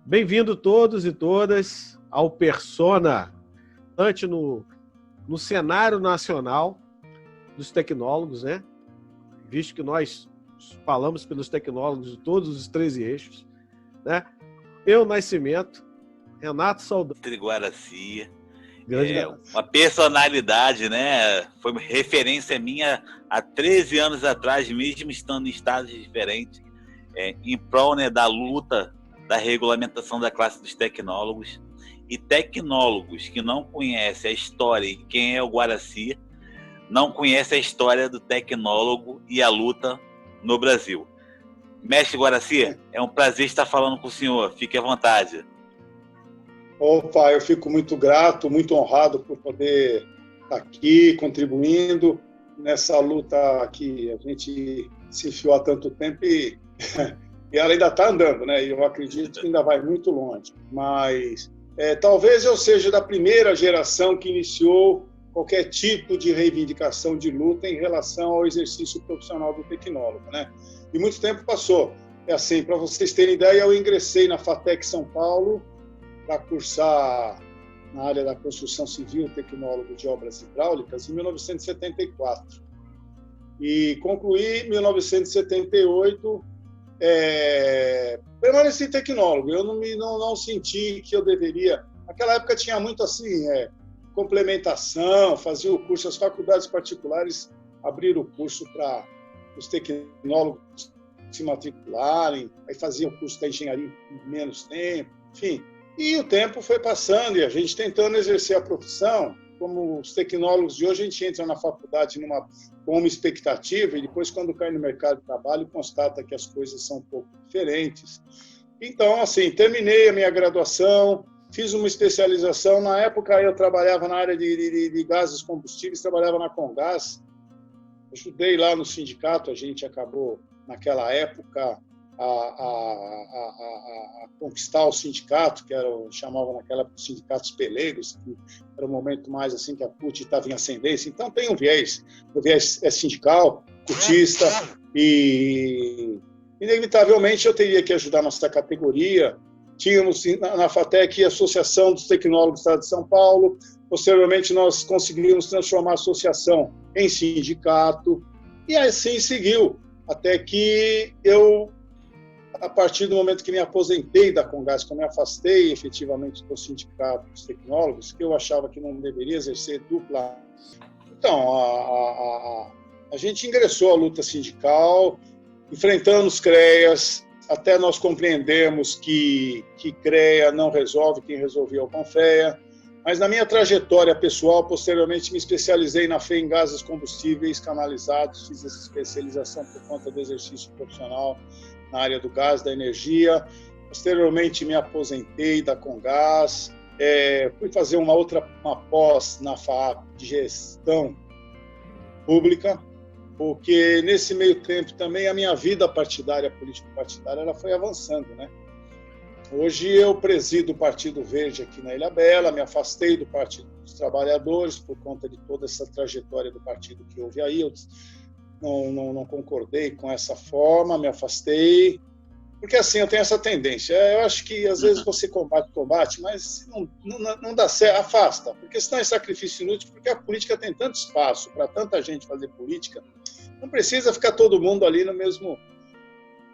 Bem-vindo todos e todas ao Persona, no cenário nacional dos tecnólogos, né? Visto que nós falamos pelos tecnólogos de todos os 13 eixos, né? Eu, Nascimento, Renato Saldanha. Guaraci, Grande uma personalidade, né? Foi uma referência minha há 13 anos atrás, mesmo estando em estados diferentes, em prol, né, da luta da regulamentação da classe dos tecnólogos. E tecnólogos que não conhecem a história e quem é o Guaraci, não conhecem a história do tecnólogo e a luta no Brasil. Mestre Guaraci, é um prazer estar falando com o senhor. Fique à vontade. Opa, eu fico muito grato, muito honrado por poder estar aqui contribuindo nessa luta que a gente se enfiou há tanto tempo e ela ainda está andando, né? E eu acredito que ainda vai muito longe. Mas talvez eu seja da primeira geração que iniciou qualquer tipo de reivindicação de luta em relação ao exercício profissional do tecnólogo, né? E muito tempo passou. Assim, para vocês terem ideia, eu ingressei na FATEC São Paulo para cursar na área da construção civil, tecnólogo de obras hidráulicas, em 1974. E concluí em 1978, permaneci tecnólogo. Eu não senti que eu deveria... Naquela época tinha muito assim, complementação, fazia o curso, as faculdades particulares abriram o curso para os tecnólogos se matricularem, aí faziam o curso da engenharia em menos tempo, enfim. E o tempo foi passando e a gente tentando exercer a profissão. Como os tecnólogos de hoje, a gente entra na faculdade com uma expectativa e depois, quando cai no mercado de trabalho, constata que as coisas são um pouco diferentes. Então, assim, terminei a minha graduação, fiz uma especialização. Na época, eu trabalhava na área de gases combustíveis, trabalhava na Comgás. Ajudei lá no sindicato, a gente acabou, naquela época, a conquistar o sindicato, que chamavam naquela época sindicatos pelegos, que era o momento mais assim que a CUT estava em ascendência. Então tem o viés é sindical, cutista, e inevitavelmente eu teria que ajudar nossa categoria. Tínhamos na FATEC a Associação dos Tecnólogos do Estado de São Paulo. Posteriormente nós conseguimos transformar a associação em sindicato, e assim seguiu, até que eu, a partir do momento que me aposentei da Comgás, que eu me afastei efetivamente do sindicato dos tecnólogos, que eu achava que não deveria exercer dupla. Então, a gente ingressou à luta sindical, enfrentando os CREAs, até nós compreendemos que CREA não resolve, quem resolvia é o CONFEA. Mas na minha trajetória pessoal, posteriormente me especializei na FEI em gases combustíveis canalizados, fiz essa especialização por conta do exercício profissional na área do gás, da energia. Posteriormente me aposentei da Comgás, fui fazer uma pós na FAAP de gestão pública, porque nesse meio tempo também a minha vida partidária, político-partidária, ela foi avançando, né? Hoje eu presido o Partido Verde aqui na Ilhabela, me afastei do Partido dos Trabalhadores por conta de toda essa trajetória do partido que houve aí. Eu não concordei com essa forma, me afastei, porque assim, eu tenho essa tendência. Eu acho que às vezes você combate, mas não dá certo, afasta, porque senão é sacrifício inútil, porque a política tem tanto espaço para tanta gente fazer política, não precisa ficar todo mundo ali no mesmo...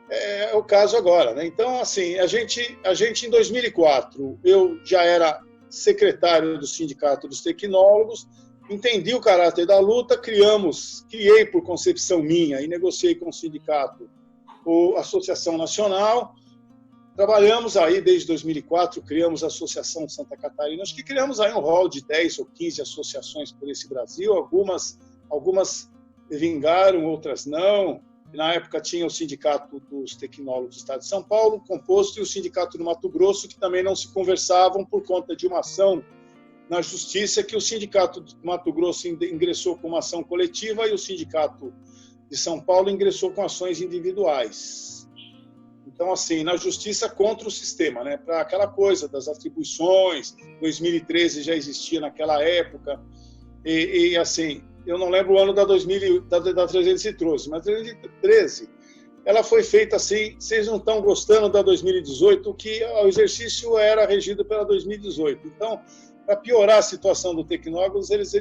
É o caso agora, né? Então, assim, a gente em 2004, eu já era secretário do Sindicato dos Tecnólogos, entendi o caráter da luta, criei por concepção minha e negociei com o sindicato a Associação Nacional. Trabalhamos aí desde 2004, criamos a Associação de Santa Catarina. Acho que criamos aí um rol de 10 ou 15 associações por esse Brasil. Algumas vingaram, outras não. Na época tinha o Sindicato dos Tecnólogos do Estado de São Paulo, composto, e o Sindicato do Mato Grosso, que também não se conversavam por conta de uma ação na Justiça, que o Sindicato do Mato Grosso ingressou com uma ação coletiva e o Sindicato de São Paulo ingressou com ações individuais. Então, assim, na Justiça contra o sistema, né? Para aquela coisa das atribuições, 2013 já existia naquela época, e assim... Eu não lembro o ano da 313, mas 313 ela foi feita assim, vocês não estão gostando da 2018, que o exercício era regido pela 2018. Então, para piorar a situação do Tecnólogos, eles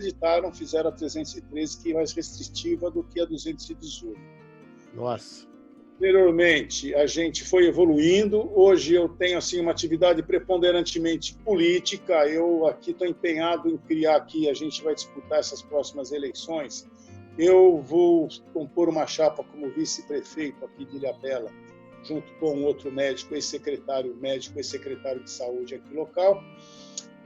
fizeram a 313, que é mais restritiva do que a 218. Nossa. Anteriormente, a gente foi evoluindo. Hoje eu tenho assim uma atividade preponderantemente política. Eu aqui estou empenhado em criar aqui, a gente vai disputar essas próximas eleições. Eu vou compor uma chapa como vice-prefeito aqui de Ilhabela, junto com outro médico, ex-secretário médico, ex-secretário de saúde aqui local.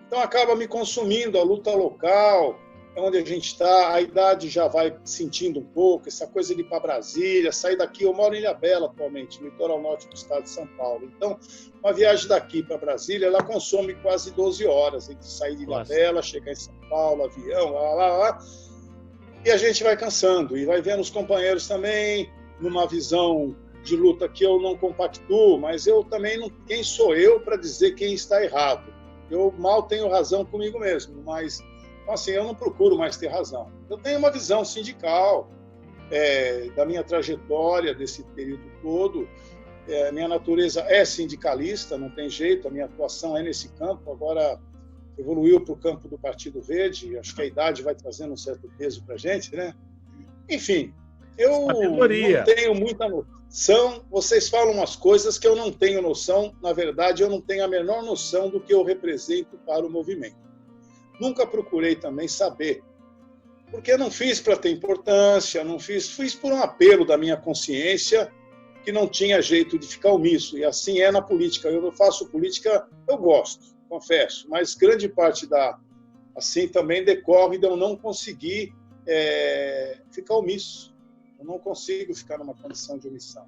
Então acaba me consumindo a luta local, onde a gente está, a idade já vai sentindo um pouco, essa coisa de ir para Brasília, sair daqui, eu moro em Ilhabela atualmente, no litoral norte do estado de São Paulo. Então, uma viagem daqui para Brasília, ela consome quase 12 horas, entre sair de Ilhabela, chegar em São Paulo, avião, lá. E a gente vai cansando, e vai vendo os companheiros também, numa visão de luta que eu não compactuo, mas eu também não... Quem sou eu para dizer quem está errado? Eu mal tenho razão comigo mesmo, mas... Então, assim, eu não procuro mais ter razão. Eu tenho uma visão sindical da minha trajetória desse período todo. Minha natureza é sindicalista, não tem jeito, a minha atuação é nesse campo. Agora evoluiu para o campo do Partido Verde, acho que a idade vai trazendo um certo peso para a gente, né? Enfim, eu não tenho muita noção. Vocês falam umas coisas que eu não tenho noção. Na verdade, eu não tenho a menor noção do que eu represento para o movimento. Nunca procurei também saber, porque não fiz para ter importância, não fiz por um apelo da minha consciência, que não tinha jeito de ficar omisso, e assim é na política. Eu faço política, eu gosto, confesso, mas grande parte assim também decorre de eu não conseguir ficar omisso. Eu não consigo ficar numa condição de omissão.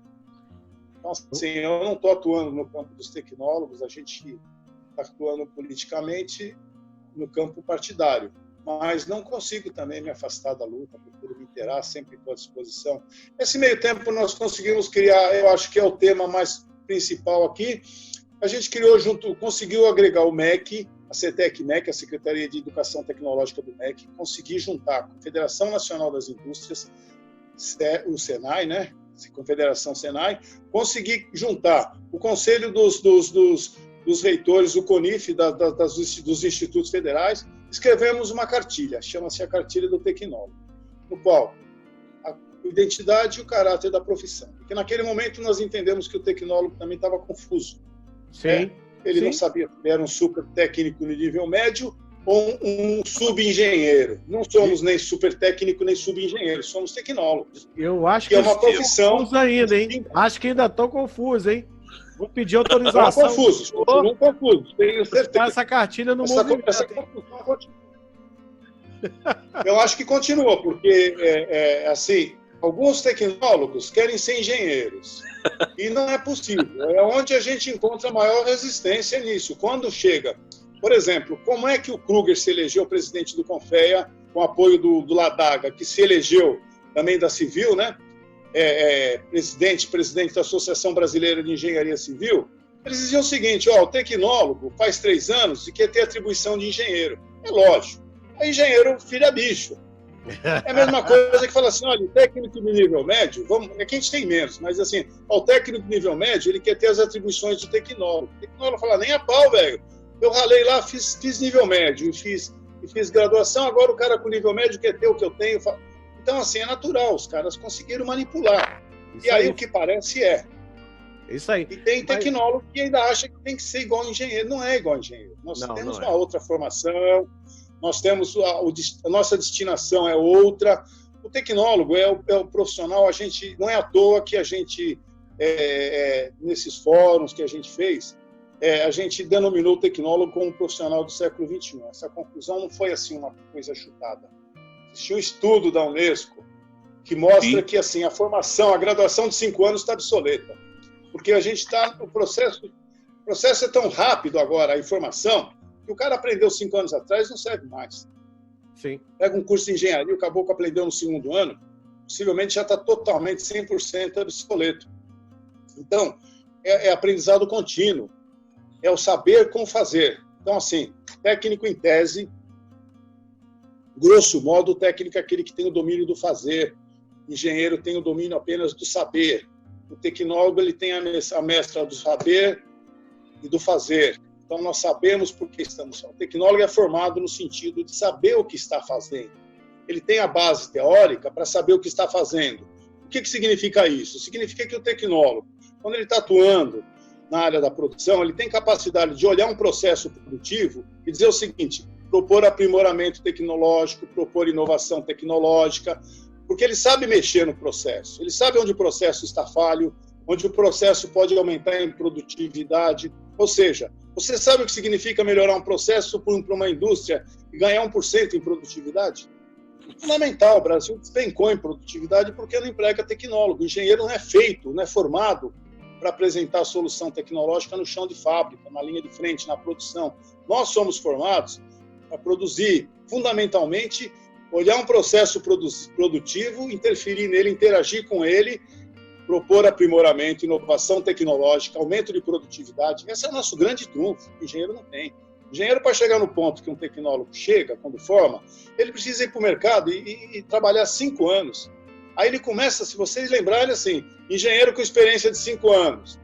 Então, assim, eu não estou atuando no campo dos tecnólogos, a gente está atuando politicamente no campo partidário, mas não consigo também me afastar da luta, procuro me inteirar, sempre estou à disposição. Nesse meio tempo, nós conseguimos criar, eu acho que é o tema mais principal aqui, a gente conseguiu agregar o MEC, a CETEC-MEC, a Secretaria de Educação Tecnológica do MEC, conseguir juntar a Confederação Nacional das Indústrias, o Senai, né? Confederação Senai, conseguir juntar o Conselho dos reitores, o CONIF, dos institutos federais, escrevemos uma cartilha, chama-se a Cartilha do Tecnólogo, no qual a identidade e o caráter da profissão. Porque naquele momento nós entendemos que o tecnólogo também estava confuso. Sim. Ele não sabia se era um super técnico no nível médio ou um subengenheiro. Não somos nem super técnico nem subengenheiro, somos tecnólogos. Eu acho que é uma profissão confuso ainda, hein? Acho que ainda estão confusos, hein? Vou pedir autorização. Não confuso, tenho certeza. Essa cartilha no movimento. Essa confusão continua. Eu acho que continua, porque, assim, alguns tecnólogos querem ser engenheiros. E não é possível. É onde a gente encontra maior resistência nisso. Quando chega, por exemplo, como é que o Kruger se elegeu presidente do Confea, com apoio do Ladaga, que se elegeu também da Civil, né? Presidente da Associação Brasileira de Engenharia Civil, eles diziam o seguinte: o tecnólogo faz 3 anos e quer ter atribuição de engenheiro. É lógico. É engenheiro filha bicho. É a mesma coisa que fala assim: olha, o técnico de nível médio, é que a gente tem menos, mas assim, o técnico de nível médio, ele quer ter as atribuições do tecnólogo. O tecnólogo fala: nem a pau, velho. Eu ralei lá, fiz nível médio e fiz graduação, agora o cara com nível médio quer ter o que eu tenho. Então, assim, é natural, os caras conseguiram manipular. Isso e aí o que parece é. Isso aí. E tem tecnólogo que ainda acha que tem que ser igual engenheiro. Não é igual engenheiro. Nós temos uma outra formação, nós temos a nossa destinação é outra. O tecnólogo é o profissional, a gente não é à toa que a gente, nesses fóruns que a gente fez, a gente denominou o tecnólogo como profissional do século XXI. Essa conclusão não foi assim uma coisa chutada. Existe um estudo da Unesco que mostra que assim, a formação, a graduação de 5 anos está obsoleta. Porque a gente está no processo é tão rápido agora, a informação, que o cara aprendeu 5 anos atrás não serve mais. Sim. Pega um curso de engenharia, o caboclo aprendeu no 2º ano, possivelmente já está totalmente 100% obsoleto. Então, é aprendizado contínuo, é o saber como fazer. Então, assim, técnico em tese, grosso modo, o técnico é aquele que tem o domínio do fazer, engenheiro tem o domínio apenas do saber. o tecnólogo ele tem a mescla do saber e do fazer. Então, nós sabemos por que estamos... O tecnólogo é formado no sentido de saber o que está fazendo. Ele tem a base teórica para saber o que está fazendo. O que significa isso? Significa que o tecnólogo, quando ele está atuando na área da produção, ele tem capacidade de olhar um processo produtivo e dizer o seguinte: propor aprimoramento tecnológico, propor inovação tecnológica, porque ele sabe mexer no processo, ele sabe onde o processo está falho, onde o processo pode aumentar em produtividade. Ou seja, você sabe o que significa melhorar um processo para uma indústria e ganhar 1% em produtividade? Fundamental. O Brasil despencou em produtividade porque não emprega tecnólogo. O engenheiro não é feito, não é formado para apresentar a solução tecnológica no chão de fábrica, na linha de frente, na produção. Nós somos formados para produzir, fundamentalmente, olhar um processo produtivo, interferir nele, interagir com ele, propor aprimoramento, inovação tecnológica, aumento de produtividade. Esse é o nosso grande trunfo, que o engenheiro não tem. O engenheiro, para chegar no ponto que um tecnólogo chega, quando forma, ele precisa ir para o mercado e trabalhar 5 anos. Aí ele começa, se vocês lembrarem, assim, engenheiro com experiência de 5 anos.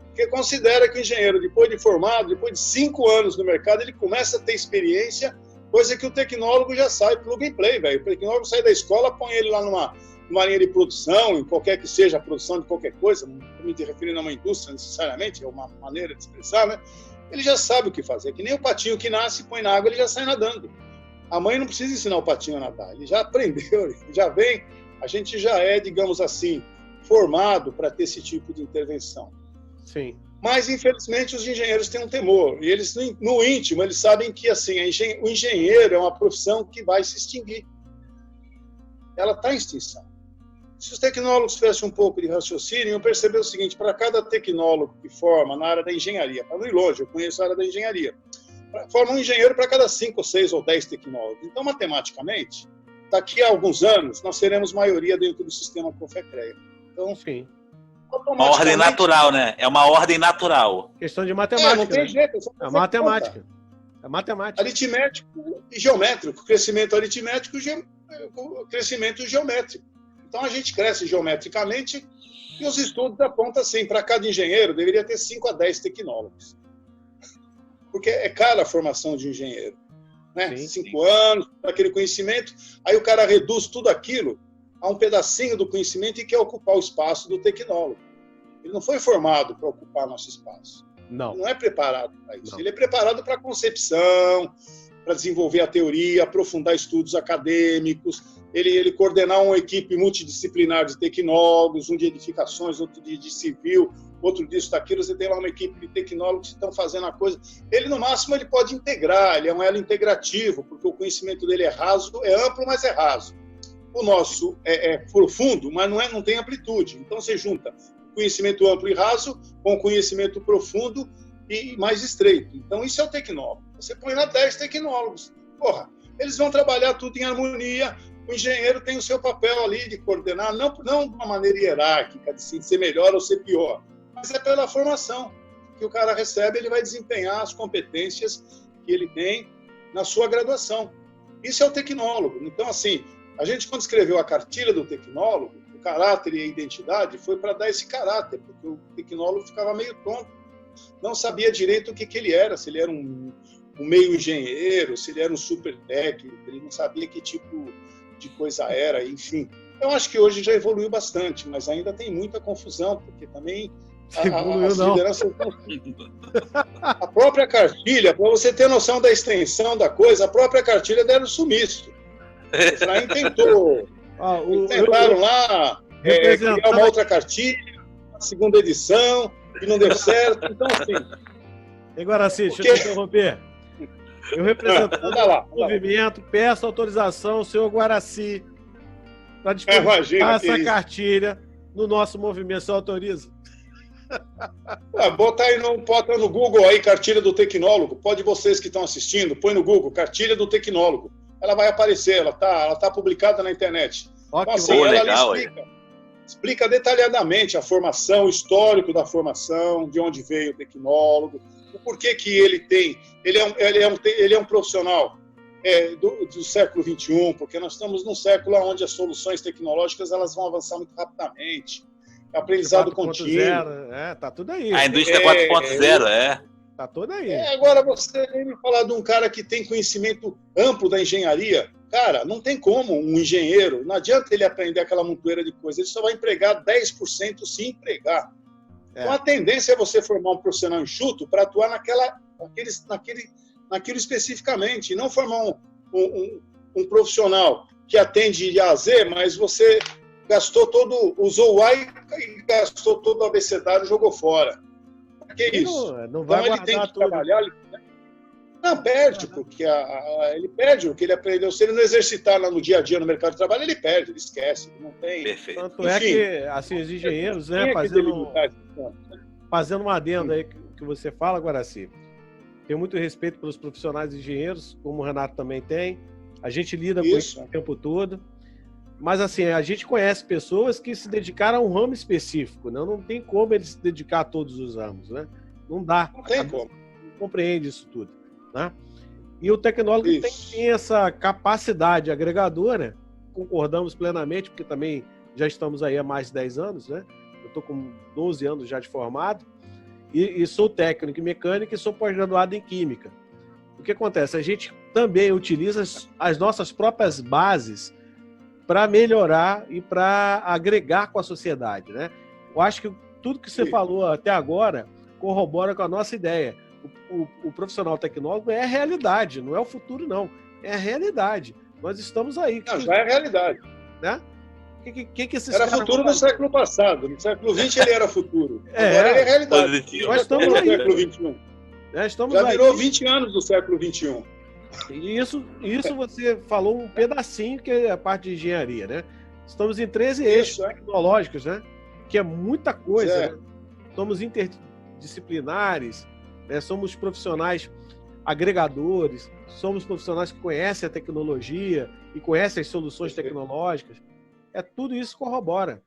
Porque considera que o engenheiro, depois de formado, depois de 5 anos no mercado, ele começa a ter experiência, coisa que o tecnólogo já sai plug and play, velho. O tecnólogo sai da escola, põe ele lá numa linha de produção, em qualquer que seja a produção de qualquer coisa, não estou me referindo a uma indústria necessariamente, é uma maneira de expressar, né? Ele já sabe o que fazer. Que nem o patinho que nasce, põe na água, ele já sai nadando. A mãe não precisa ensinar o patinho a nadar, ele já aprendeu, ele já vem, a gente já é, digamos assim, formado para ter esse tipo de intervenção. Sim. Mas, infelizmente, os engenheiros têm um temor. E eles, no íntimo, eles sabem que assim, o engenheiro é uma profissão que vai se extinguir. Ela está em extinção. Se os tecnólogos tivessem um pouco de raciocínio, iam perceber o seguinte: para cada tecnólogo que forma na área da engenharia, para não ir longe, eu conheço a área da engenharia, forma um engenheiro para cada 5 ou 6 ou 10 tecnólogos. Então, matematicamente, daqui a alguns anos, nós seremos maioria dentro do sistema Confecreia. Então, enfim. Uma ordem natural, né? É uma ordem natural. Questão de matemática. Não tem jeito. É matemática. É matemática. Aritmético e geométrico. Crescimento aritmético e crescimento geométrico. Então, a gente cresce geometricamente e os estudos apontam assim: para cada engenheiro deveria ter 5 a 10 tecnólogos. Porque é cara a formação de engenheiro. Né? 5 anos, aquele conhecimento, aí o cara reduz tudo aquilo a um pedacinho do conhecimento e quer ocupar o espaço do tecnólogo. Ele não foi formado para ocupar nosso espaço. Não. Ele não é preparado para isso. Não. Ele é preparado para a concepção, para desenvolver a teoria, aprofundar estudos acadêmicos, ele coordenar uma equipe multidisciplinar de tecnólogos, um de edificações, outro de civil, outro disso, daquilo. Você tem lá uma equipe de tecnólogos que estão fazendo a coisa. Ele, no máximo, ele pode integrar, ele é um elo integrativo, porque o conhecimento dele é raso, é amplo, mas é raso. O nosso é profundo, mas não tem amplitude. Então, você junta o conhecimento amplo e raso com o conhecimento profundo e mais estreito. Então, isso é o tecnólogo. Você põe lá 10 tecnólogos. Porra, eles vão trabalhar tudo em harmonia. O engenheiro tem o seu papel ali de coordenar, não de uma maneira hierárquica, de ser melhor ou ser pior, mas é pela formação que o cara recebe, ele vai desempenhar as competências que ele tem na sua graduação. Isso é o tecnólogo. Então, assim, a gente, quando escreveu a cartilha do tecnólogo, o caráter e a identidade foi para dar esse caráter, porque o tecnólogo ficava meio tonto, não sabia direito o que ele era, se ele era um meio engenheiro, se ele era um super técnico, ele não sabia que tipo de coisa era, enfim. Eu acho que hoje já evoluiu bastante, mas ainda tem muita confusão, porque também as lideranças... A própria cartilha, para você ter noção da extensão da coisa, a própria cartilha deram sumiço. O Efraim tentou. Tentaram lá criar uma outra cartilha, a segunda edição, e não deu certo. Então, assim... Agora sim, deixa eu te interromper. Eu represento o movimento, peço autorização ao senhor Guaraci para disponibilizar essa cartilha no nosso movimento. Você autoriza? Bota no Google aí, cartilha do tecnólogo. Pode vocês que estão assistindo, põe no Google, cartilha do tecnólogo. Ela vai aparecer, ela tá publicada na internet. Então, assim, ela explica detalhadamente a formação, o histórico da formação, de onde veio o tecnólogo, o porquê que ele é um profissional do século XXI, porque nós estamos num século onde as soluções tecnológicas elas vão avançar muito rapidamente. aprendizado contínuo. Tá tudo aí. A indústria 4.0, Tá tudo aí. Agora, você vem me falar de um cara que tem conhecimento amplo da engenharia. Cara, não tem como um engenheiro, não adianta ele aprender aquela montoeira de coisa, ele só vai empregar 10% se empregar. Então, a tendência é você formar um profissional enxuto para atuar naquilo especificamente, e não formar um profissional que atende de A a Z, mas você usou o A e gastou todo o abecedário e jogou fora. Que isso? Não vai então ele tem que trabalhar. Não, perde, porque ele perde o que ele aprendeu. Se ele não exercitar lá no dia a dia no mercado de trabalho, ele perde, ele esquece. Não tem. Perfeito. Tanto é que assim, os engenheiros, né, fazendo um adendo aí que você fala, Guaraci, tenho muito respeito pelos profissionais engenheiros, como o Renato também tem. A gente lida com isso o tempo todo. Mas, assim, a gente conhece pessoas que se dedicaram a um ramo específico, né? Não tem como ele se dedicar a todos os ramos, né? Não dá. Não tem como. Não compreende isso tudo, né? E o tecnólogo tem essa capacidade agregadora, concordamos plenamente, porque também já estamos aí há mais de 10 anos, né? Eu estou com 12 anos já de formado, e sou técnico em mecânica e sou pós-graduado em química. O que acontece? A gente também utiliza as nossas próprias bases para melhorar e para agregar com a sociedade, né? Eu acho que tudo que você falou até agora corrobora com a nossa ideia. O profissional tecnólogo é a realidade, não é o futuro, não. É a realidade. Nós estamos aí. Não, já é a realidade. Né? Era futuro no século passado. No século XX ele era futuro. Agora ele é realidade. Nós estamos aí. No século XXI. Já virou 20 anos do século XXI. E isso você falou um pedacinho, que é a parte de engenharia, né? Estamos em 13 eixos tecnológicos, né? Que é muita coisa. Né? Somos interdisciplinares, né? Somos profissionais agregadores, somos profissionais que conhecem a tecnologia e conhecem as soluções tecnológicas. Tudo isso corrobora.